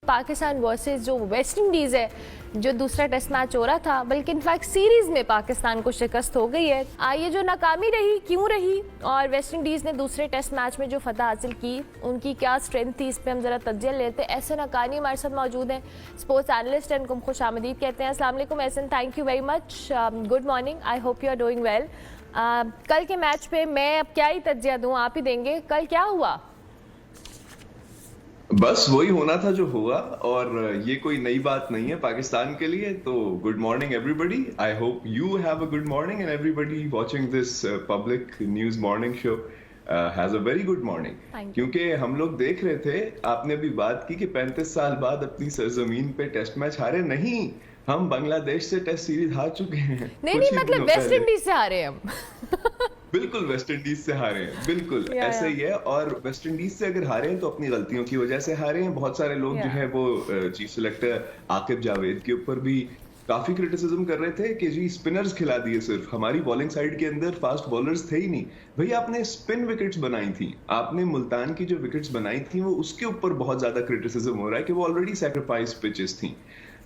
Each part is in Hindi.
पाकिस्तान वर्सेस जो वेस्ट इंडीज़ है, जो दूसरा टेस्ट मैच हो रहा था, बल्कि इनफैक्ट सीरीज़ में पाकिस्तान को शिकस्त हो गई है। ये जो नाकामी रही क्यों रही और वेस्ट इंडीज़ ने दूसरे टेस्ट मैच में जो फतह हासिल की, उनकी क्या स्ट्रेंथ थी, इस पर हम ज़रा तज्जिया लेते हैं। एहसन हक्कानी हमारे साथ मौजूद हैं, स्पोर्ट्स एनालिस्ट, इनको खुश आमदीद कहते हैं। अस्सलाम वालेकुम Ehsan, thank you very much, good morning, I hope you are doing well. कल के मैच पे मैं अब क्या ही तज्जिया दूँ, आप ही देंगे, कल क्या हुआ? बस वही होना था जो हुआ, और ये कोई नई बात नहीं है पाकिस्तान के लिए। तो good morning everybody, I hope you have a good morning and everybody watching this public news morning show has a very good morning. क्योंकि हम लोग देख रहे थे, आपने अभी बात की कि 35 साल बाद अपनी सरजमीन पे टेस्ट मैच हारे नहीं, हम बांग्लादेश से टेस्ट सीरीज हार चुके हैं। नहीं, मतलब वेस्ट इंडीज से हारे हम। बिल्कुल वेस्ट इंडीज से हारे हैं, बिल्कुल ऐसे ही है। और वेस्ट इंडीज से अगर हारे हैं तो अपनी गलतियों की वजह से हारे हैं। बहुत सारे लोग जो है वो चीफ सिलेक्टर आकिब जावेद के ऊपर भी काफी क्रिटिसिज्म कर रहे थे कि जी स्पिनर्स खिला दिए, सिर्फ हमारी बॉलिंग साइड के अंदर फास्ट बॉलर्स थे ही नहीं। भैया आपने स्पिन विकेट्स बनाई थी, आपने मुल्तान की जो विकेट्स बनाई थी वो उसके ऊपर बहुत ज्यादा क्रिटिसिज्म हो रहा है कि वो ऑलरेडी सैक्रिफाइस पिचेस थी।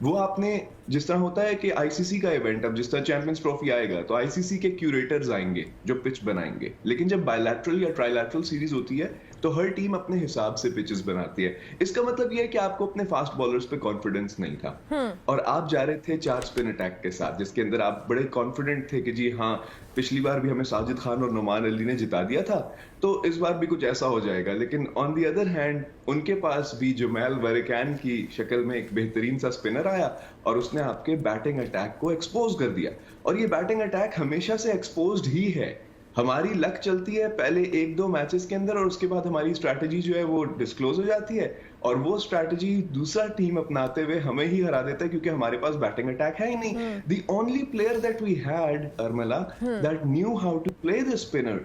वो आपने, जिस तरह होता है कि आईसीसी का इवेंट, अब जिस तरह चैंपियंस ट्रॉफी आएगा तो आईसीसी के क्यूरेटर्स आएंगे जो पिच बनाएंगे, लेकिन जब बायलैटरल या ट्राइलैटरल सीरीज होती है तो हर टीम अपने हिसाब से पिचेस बनाती है। इसका मतलब ये है कि आपको अपने फास्ट बॉलर्स पे कॉन्फिडेंस नहीं था और आप जा रहे थे 4 स्पिन अटैक के साथ, जिसके अंदर आप बड़े कॉन्फिडेंट थे कि जी हाँ, पिछली बार भी हमें साजिद खान और नुमान अली ने जिता दिया था, तो इस बार भी कुछ ऐसा हो जाएगा। लेकिन ऑन दी अदर हैंड उनके पास भी जुमैल वरेकैन की शक्ल में एक बेहतरीन सा स्पिनर आया और उसने आपके बैटिंग अटैक को एक्सपोज कर दिया। और ये बैटिंग अटैक हमेशा से एक्सपोज्ड ही है। हमारी लक चलती है पहले 1-2 मैचेस के अंदर और उसके बाद हमारी स्ट्रैटेजी जो है वो डिस्क्लोज हो जाती है और वो स्ट्रैटेजी दूसरा टीम अपनाते हुए हमें ही हरा देता है, क्योंकि हमारे पास बैटिंग अटैक है ही नहीं। The only player that we had, अर्मिला, that knew how to play the spinner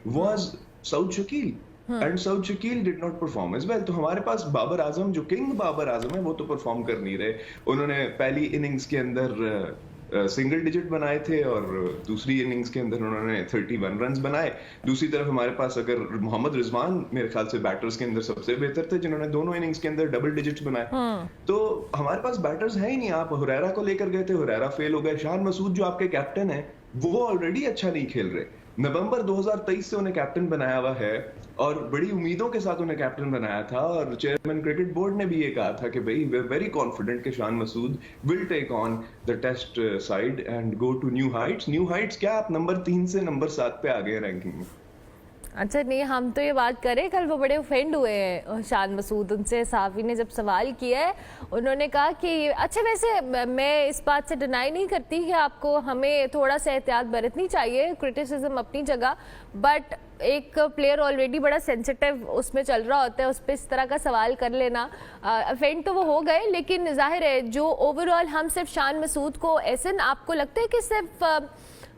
was Saud Shakeel, and Saud Shakeel did not perform as well. तो हमारे पास बाबर आजम, जो किंग बाबर आजम है, वो तो परफॉर्म कर नहीं रहे। उन्होंने पहली इनिंग्स के अंदर सिंगल डिजिट बनाए थे और दूसरी इनिंग्स के अंदर उन्होंने 31 रन्स बनाए। दूसरी तरफ हमारे पास अगर मोहम्मद रिजवान मेरे ख्याल से बैटर्स के अंदर सबसे बेहतर थे, जिन्होंने दोनों इनिंग्स के अंदर डबल डिजिट्स बनाए। तो हमारे पास बैटर्स है ही नहीं। आप हुरैरा को लेकर गए थे, हुरैरा फेल हो गए। शान मसूद जो आपके कैप्टन है वो ऑलरेडी अच्छा नहीं खेल रहे। नवंबर 2023 से उन्हें कैप्टन बनाया हुआ है और बड़ी उम्मीदों के साथ उन्हें कैप्टन बनाया था और चेयरमैन क्रिकेट बोर्ड ने भी ये कहा था कि भाई वी आर वेरी कॉन्फिडेंट कि Shan Masood will take on the test side and go to new heights. New heights क्या, आप नंबर 3 से नंबर 7 पे आ गए रैंकिंग में। अच्छा, नहीं, हम तो ये बात करें, कल वो बड़े ऑफेंड हुए हैं शान मसूद। उनसे साफी ने जब सवाल किया है, उन्होंने कहा कि अच्छा, वैसे मैं इस बात से डिनाई नहीं करती कि आपको हमें थोड़ा सा एहतियात बरतनी चाहिए, क्रिटिसिज्म अपनी जगह, बट एक प्लेयर ऑलरेडी बड़ा सेंसिटिव उसमें चल रहा होता है, उस पर इस तरह का सवाल कर लेना, ऑफेंड तो वो हो गए। लेकिन जाहिर है जो ओवरऑल हम सिर्फ शान मसूद को, ऐसे आपको लगता है कि सिर्फ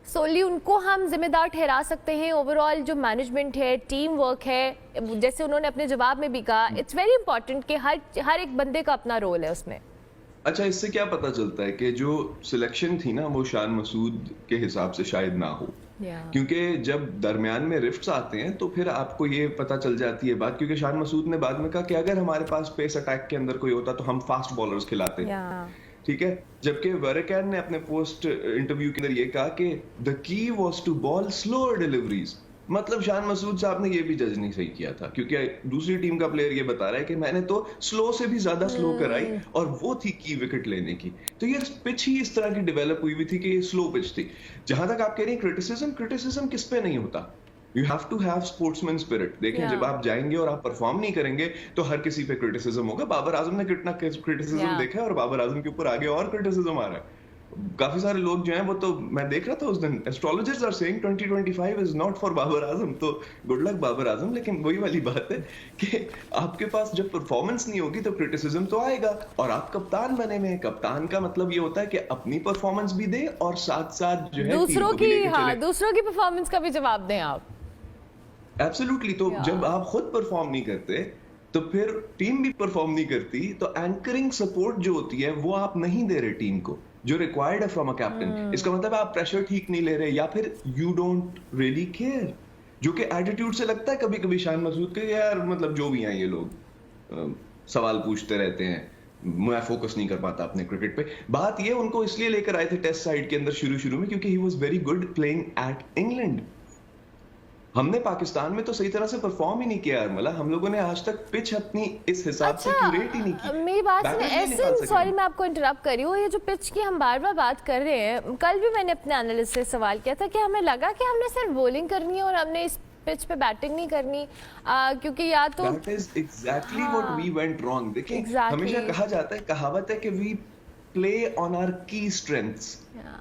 सोली उनको हम जिम्मेदार ठहरा सकते हैं? ओवरऑल जो मैनेजमेंट है, टीम वर्क है, जैसे उन्होंने अपने जवाब में भी कहा, इट्स वेरी इंपॉर्टेंट कि हर एक बंदे का अपना रोल है उसमें। अच्छा, इससे क्या पता चलता है कि जो सिलेक्शन थी ना वो शान मसूद के हिसाब से शायद ना हो, क्योंकि जब दरमियान में रिफ्ट्स आते हैं तो फिर आपको ये पता चल जाती है बात। क्योंकि शान मसूद ने बाद में कहा कि अगर हमारे पास पेस अटैक के अंदर कोई होता तो हम फास्ट बॉलर्स खिलाते, ठीक है। जबकि वरेकैन ने अपने पोस्ट इंटरव्यू के अंदर ये कहा कि the key was to bowl slower deliveries. मतलब शान मसूद साहब ने ये भी जज नहीं सही किया था, क्योंकि दूसरी टीम का प्लेयर ये बता रहा है कि मैंने तो स्लो से भी ज्यादा स्लो कराई और वो थी की विकेट लेने की। तो ये पिच ही इस तरह की डेवलप हुई हुई थी कि ये स्लो पिच थी। जहां तक आप कह रही हैं क्रिटिसिज्म किस पे नहीं होता, you have to have sportsman spirit. देखें, जब आप जाएंगे और आप परफॉर्म नहीं करेंगे तो हर किसी पे क्रिटिसिज्म होगा। बाबर आजम ने कितना क्रिटिसिज्म देखा है और बाबर आजम के ऊपर आगे और क्रिटिसिज्म आ रहा है। काफी सारे लोग जो हैं, वो तो मैं देख रहा था उस दिन, astrologers are saying 2025 is not for Babar Azam. तो गुड लक बाबर आजम। लेकिन वही वाली बात है कि आपके पास जब परफॉर्मेंस नहीं होगी तो क्रिटिसिज्म तो आएगा। और आप कप्तान बने हुए हैं, कप्तान का मतलब ये होता है कि अपनी परफॉर्मेंस भी दे और साथ साथ जो है दूसरों की परफॉर्मेंस का भी जवाब दें आप। एब्सोल्युटली। तो जब आप खुद परफॉर्म नहीं करते तो फिर टीम भी परफॉर्म नहीं करती। तो एंकरिंग सपोर्ट जो होती है वो आप नहीं दे रहे टीम को, जो रिक्वायर्ड है फ्रॉम अ कैप्टन। इसका मतलब आप प्रेशर ठीक नहीं ले रहे, या फिर यू डोंट रियली केयर, जो कि एटीट्यूड से लगता है कभी कभी शान मसूद के, यार मतलब जो भी हैं ये लोग सवाल पूछते रहते हैं, मैं फोकस नहीं कर पाता अपने क्रिकेट पे। बात ये उनको इसलिए लेकर आए थे टेस्ट साइड के अंदर शुरू में क्योंकि he was very good playing at England. हमने पाकिस्तान में तो सही तरह से परफॉर्म ही नहीं किया अरमला, हम लोगों ने आज तक पिच अपनी इस हिसाब से क्यूरेट ही नहीं की। मेरी बात सुनिए, बैटर्स नहीं ऐसे निकाल सके। सॉरी मैं आपको इंटरप्ट कर रही हूँ, ये जो पिच की हम बार बार बात कर रहे हैं, कल भी मैंने अपने एनालिस्ट से सवाल किया था कि हमें लगा कि हमने सिर्फ बॉलिंग करनी है और हमने इस पिच पे बैटिंग नहीं करनी, क्योंकि या तो That is exactly what we went wrong। देखिए Exactly. हमेशा कहा जाता है, कहावत है कि we play on our key strengths।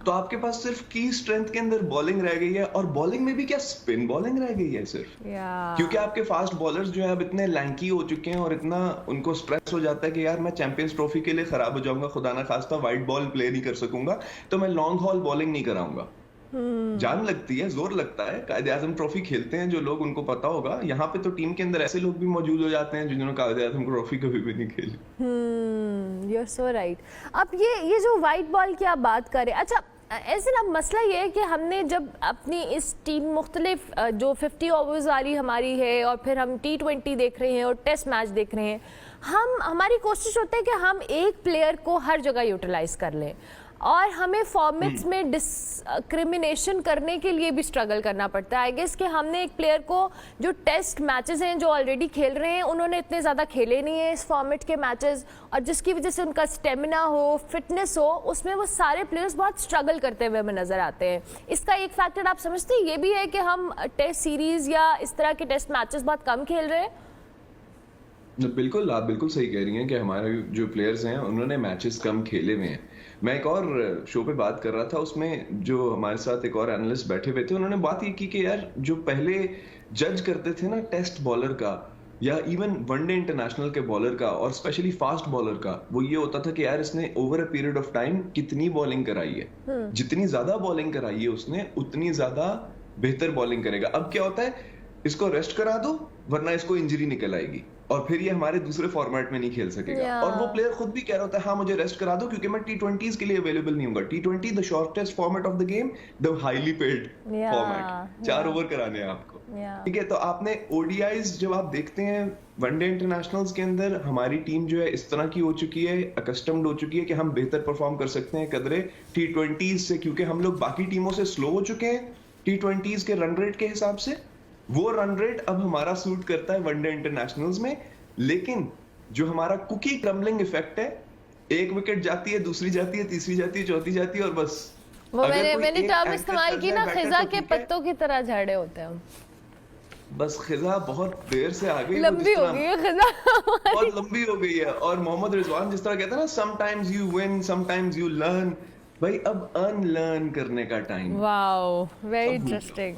तो आपके पास सिर्फ की स्ट्रेंथ के अंदर बॉलिंग रह गई है, और बॉलिंग में भी क्या स्पिन बॉलिंग रह गई है सिर्फ। क्योंकि आपके फास्ट बॉलर्स जो है अब इतने लैंकी हो चुके हैं और इतना उनको स्ट्रेस हो जाता है कि यार मैं चैंपियंस ट्रॉफी के लिए खराब हो जाऊंगा, खुदा ना खास्ता वाइड बॉल प्ले नहीं कर सकूंगा, तो मैं लॉन्ग हॉल बॉलिंग नहीं कराऊंगा। जान लगती है, जोर लगता है। कायदे आजम ट्रॉफी खेलते हैं जो लोग, उनको पता होगा, यहाँ पे तो टीम के अंदर ऐसे लोग भी मौजूद हो जाते हैं जिन्होंने कायदे आजम ट्रॉफी कभी भी नहीं खेली। You are so right. अब ये जो वाइट बॉल की आप बात करें, अच्छा ऐसे ना मसला ये है कि हमने जब अपनी इस टीम मुख्तलिफ जो 50 ओवर्स वाली हमारी है और फिर हम T20 देख रहे हैं और टेस्ट मैच देख रहे हैं, हमारी कोशिश होती है कि हम एक प्लेयर को हर जगह यूटिलाइज कर लें, और हमें फॉर्मेट्स में डिस्क्रिमिनेशन करने के लिए भी स्ट्रगल करना पड़ता है। आई गेस कि हमने एक प्लेयर को, जो टेस्ट मैचेस हैं जो ऑलरेडी खेल रहे हैं, उन्होंने इतने ज़्यादा खेले नहीं है इस फॉर्मेट के मैचेस, और जिसकी वजह से उनका स्टेमिना हो, फिटनेस हो, उसमें वो सारे प्लेयर्स बहुत स्ट्रगल करते हुए हमें नज़र आते हैं। इसका एक फैक्टर आप समझते हैं ये भी है कि हम टेस्ट सीरीज़ या इस तरह के टेस्ट मैचेस बहुत कम खेल रहे हैं? बिल्कुल, आप बिल्कुल सही कह रही हैं कि हमारे जो प्लेयर्स हैं उन्होंने मैचेस कम खेले हुए हैं। मैं एक और शो पे बात कर रहा था, उसमें जो हमारे साथ एक और एनालिस्ट बैठे हुए थे, उन्होंने बात ये की कि यार जो पहले जज करते थे ना टेस्ट बॉलर का या इवन वनडे इंटरनेशनल के बॉलर का और स्पेशली फास्ट बॉलर का, वो ये होता था कि यार इसने over a period of time कितनी बॉलिंग कराई है, जितनी ज्यादा बॉलिंग कराई है उसने उतनी ज्यादा बेहतर बॉलिंग करेगा। अब क्या होता है, इसको रेस्ट करा दो वरना इसको इंजरी निकल आएगी और फिर ये हमारे दूसरे फॉर्मेट में नहीं खेल सकेगा। और वो प्लेयर खुद भी कह रहा होता है हाँ मुझे रेस्ट करा दो क्योंकि मैं T20s के लिए अवेलेबल नहीं हूँ। T20 the shortest format of the game, the highly paid format, 4 over कराने हैं आपको। ठीक है, तो आपने ODIs जब आप देखते हैं वनडे इंटरनेशनल्स के अंदर, हमारी टीम जो है इस तरह की हो चुकी है, अकस्टम्ड हो चुकी है कि हम बेहतर परफॉर्म कर सकते हैं कदरे T20s से, क्योंकि हम लोग बाकी टीमों से स्लो हो चुके हैं T20s के रन रेट के हिसाब से। वो रन रेट अब हमारा सूट करता है वनडे इंटरनेशनल्स में, लेकिन जो हमारा कुकी क्रम्बलिंग इफेक्ट है, एक विकेट जाती है, दूसरी जाती है, तीसरी जाती है, चौथी जाती है, और बस वो मैंने टर्म इस्तेमाल की ना, खिजा के पत्तों की तरह झड़े होते हैं। बस खिजा बहुत देर से आ गई, लंबी हो गई है खिजा, बहुत लंबी हो गई है। और मोहम्मद रिजवान जिस तरह कहता है ना, sometimes you win sometimes you learn, भाई अब अनलर्न करने का टाइम। Wow, very interesting.